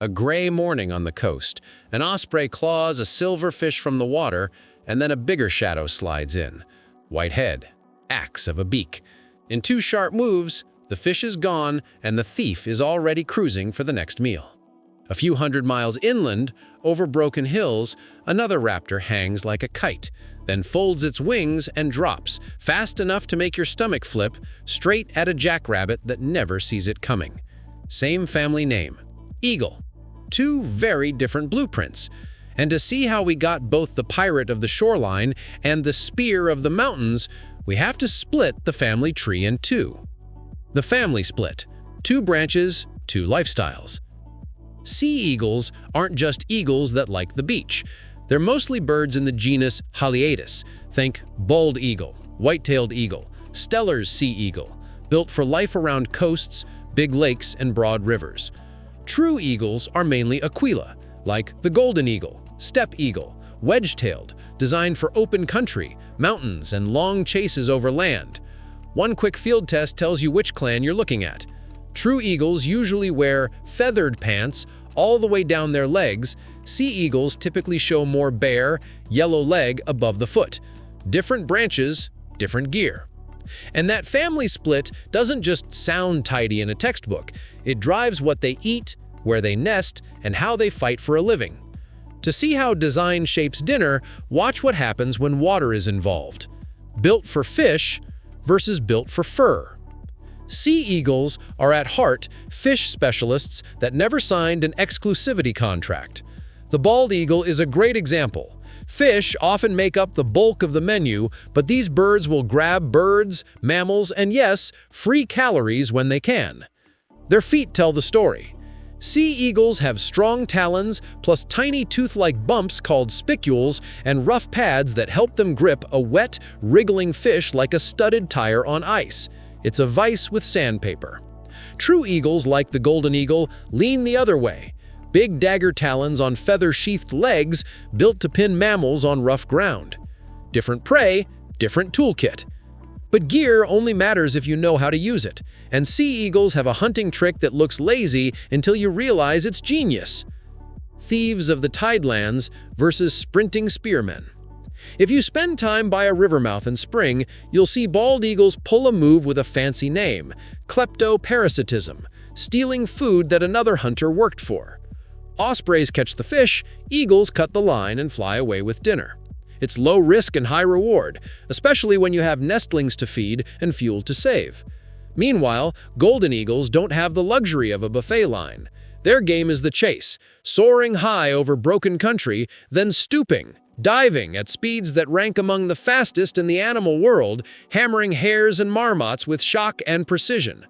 A gray morning on the coast. An osprey claws a silver fish from the water, and then a bigger shadow slides in. White head, axe of a beak. In two sharp moves, the fish is gone and the thief is already cruising for the next meal. A few hundred miles inland, over broken hills, another raptor hangs like a kite, then folds its wings and drops, fast enough to make your stomach flip, straight at a jackrabbit that never sees it coming. Same family name, eagle. Two very different blueprints. And to see how we got both the pirate of the shoreline and the spear of the mountains, we have to split the family tree in two. The family split. Two branches, two lifestyles. Sea eagles aren't just eagles that like the beach. They're mostly birds in the genus Haliaeetus. Think bald eagle, white-tailed eagle, Steller's sea eagle, built for life around coasts, big lakes, and broad rivers. True eagles are mainly Aquila, like the golden eagle, steppe eagle, wedge-tailed, designed for open country, mountains, and long chases over land. One quick field test tells you which clan you're looking at. True eagles usually wear feathered pants all the way down their legs. Sea eagles typically show more bare, yellow leg above the foot. Different branches, different gear. And that family split doesn't just sound tidy in a textbook. It drives what they eat, where they nest, and how they fight for a living. To see how design shapes dinner, watch what happens when water is involved. Built for fish versus built for fur. Sea eagles are at heart fish specialists that never signed an exclusivity contract. The bald eagle is a great example. Fish often make up the bulk of the menu, but these birds will grab birds, mammals, and yes, free calories when they can. Their feet tell the story. Sea eagles have strong talons, plus tiny tooth-like bumps called spicules and rough pads that help them grip a wet, wriggling fish like a studded tire on ice. It's a vice with sandpaper. True eagles, like the golden eagle, lean the other way. Big dagger talons on feather-sheathed legs built to pin mammals on rough ground. Different prey, different toolkit. But gear only matters if you know how to use it, and sea eagles have a hunting trick that looks lazy until you realize it's genius. Thieves of the tidelands versus sprinting spearmen. If you spend time by a river mouth in spring, you'll see bald eagles pull a move with a fancy name, kleptoparasitism, stealing food that another hunter worked for. Ospreys catch the fish, eagles cut the line and fly away with dinner. It's low risk and high reward, especially when you have nestlings to feed and fuel to save. Meanwhile, golden eagles don't have the luxury of a buffet line. Their game is the chase, soaring high over broken country, then stooping, diving at speeds that rank among the fastest in the animal world, hammering hares and marmots with shock and precision.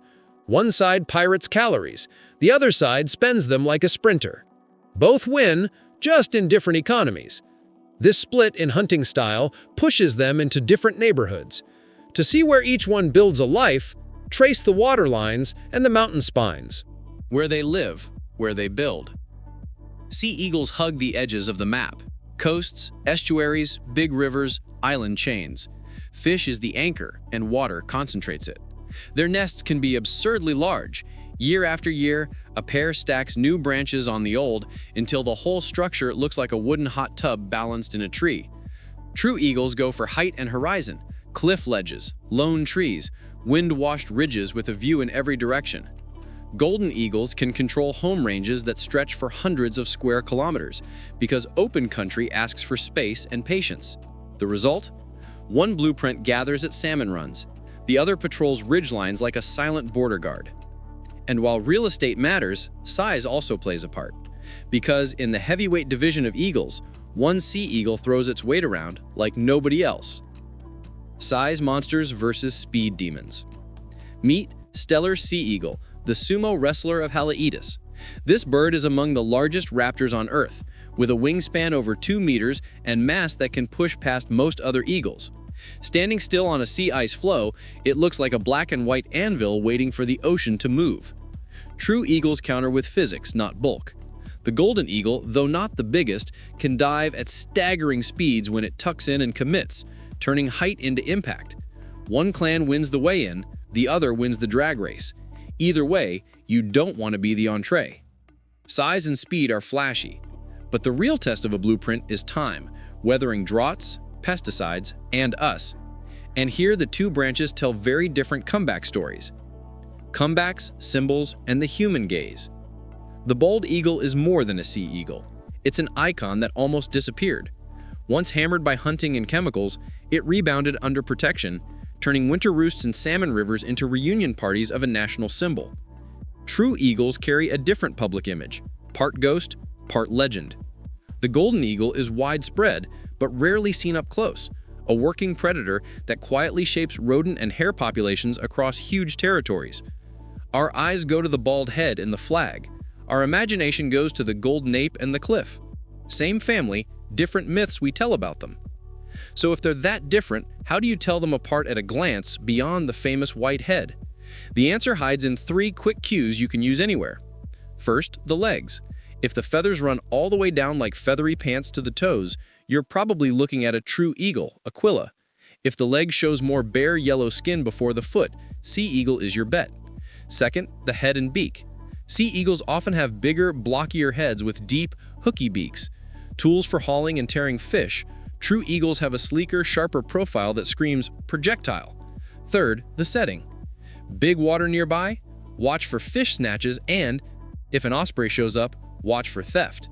One side pirates calories, the other side spends them like a sprinter. Both win, just in different economies. This split in hunting style pushes them into different neighborhoods. To see where each one builds a life, trace the water lines and the mountain spines. Where they live, where they build. Sea eagles hug the edges of the map. Coasts, estuaries, big rivers, island chains. Fish is the anchor, and water concentrates it. Their nests can be absurdly large. Year after year, a pair stacks new branches on the old until the whole structure looks like a wooden hot tub balanced in a tree. True eagles go for height and horizon, cliff ledges, lone trees, wind-washed ridges with a view in every direction. Golden eagles can control home ranges that stretch for hundreds of square kilometers because open country asks for space and patience. The result? One blueprint gathers at salmon runs. The other patrols ridgelines like a silent border guard. And while real estate matters, size also plays a part. Because in the heavyweight division of eagles, one sea eagle throws its weight around like nobody else. Size monsters versus speed demons. Meet Steller sea eagle, the sumo wrestler of Haliaeetus. This bird is among the largest raptors on Earth, with a wingspan over 2 meters and mass that can push past most other eagles. Standing still on a sea ice floe, it looks like a black and white anvil waiting for the ocean to move. True eagles counter with physics, not bulk. The golden eagle, though not the biggest, can dive at staggering speeds when it tucks in and commits, turning height into impact. One clan wins the weigh-in, the other wins the drag race. Either way, you don't want to be the entree. Size and speed are flashy, but the real test of a blueprint is time, weathering droughts, pesticides, and us. And here the two branches tell very different comeback stories. Comebacks, symbols, and the human gaze. The bald eagle is more than a sea eagle. It's an icon that almost disappeared. Once hammered by hunting and chemicals, it rebounded under protection, turning winter roosts and salmon rivers into reunion parties of a national symbol. True eagles carry a different public image, part ghost, part legend. The golden eagle is widespread, but rarely seen up close, a working predator that quietly shapes rodent and hare populations across huge territories. Our eyes go to the bald head and the flag. Our imagination goes to the golden ape and the cliff. Same family, different myths we tell about them. So if they're that different, how do you tell them apart at a glance beyond the famous white head? The answer hides in 3 quick cues you can use anywhere. First, the legs. If the feathers run all the way down like feathery pants to the toes, you're probably looking at a true eagle, Aquila. If the leg shows more bare yellow skin before the foot, sea eagle is your bet. Second, the head and beak. Sea eagles often have bigger, blockier heads with deep, hooky beaks. Tools for hauling and tearing fish. True eagles have a sleeker, sharper profile that screams projectile. Third, the setting. Big water nearby? Watch for fish snatches and, if an osprey shows up, watch for theft.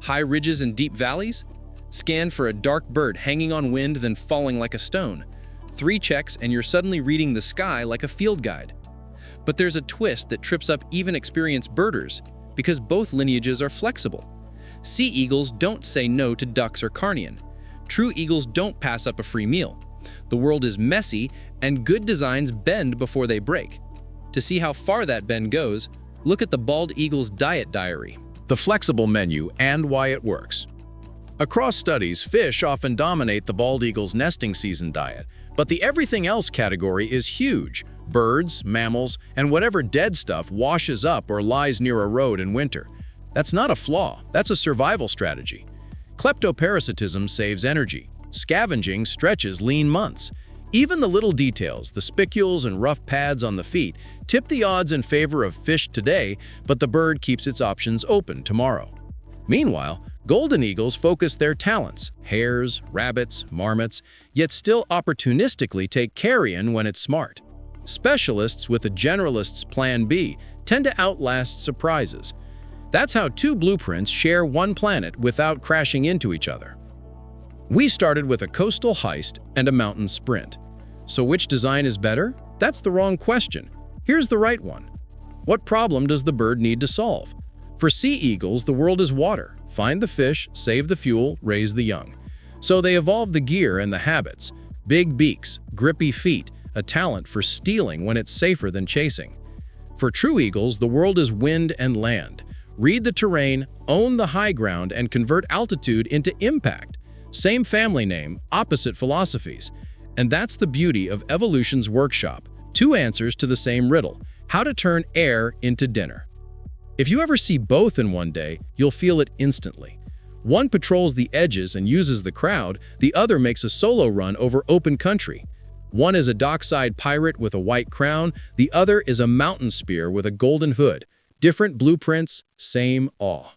High ridges and deep valleys? Scan for a dark bird hanging on wind then falling like a stone. 3 checks and you're suddenly reading the sky like a field guide. But there's a twist that trips up even experienced birders, because both lineages are flexible. Sea eagles don't say no to ducks or carnion. True eagles don't pass up a free meal. The world is messy, and good designs bend before they break. To see how far that bend goes, look at the bald eagle's diet diary. The flexible menu and why it works. Across studies, fish often dominate the bald eagle's nesting season diet, but the everything else category is huge. Birds, mammals, and whatever dead stuff washes up or lies near a road in winter. That's not a flaw, that's a survival strategy. Kleptoparasitism saves energy. Scavenging stretches lean months. Even the little details, the spicules and rough pads on the feet, tip the odds in favor of fish today, but the bird keeps its options open tomorrow. Meanwhile, golden eagles focus their talents, hares, rabbits, marmots, yet still opportunistically take carrion when it's smart. Specialists with a generalist's plan B tend to outlast surprises. That's how 2 blueprints share one planet without crashing into each other. We started with a coastal heist and a mountain sprint. So which design is better? That's the wrong question. Here's the right one. What problem does the bird need to solve? For sea eagles, the world is water. Find the fish, save the fuel, raise the young. So they evolved the gear and the habits. Big beaks, grippy feet, a talent for stealing when it's safer than chasing. For true eagles, the world is wind and land. Read the terrain, own the high ground, and convert altitude into impact. Same family name, opposite philosophies. And that's the beauty of evolution's workshop. 2 answers to the same riddle: how to turn air into dinner. If you ever see both in one day, you'll feel it instantly. One patrols the edges and uses the crowd, the other makes a solo run over open country. One is a dockside pirate with a white crown, the other is a mountain spear with a golden hood. Different blueprints, same awe.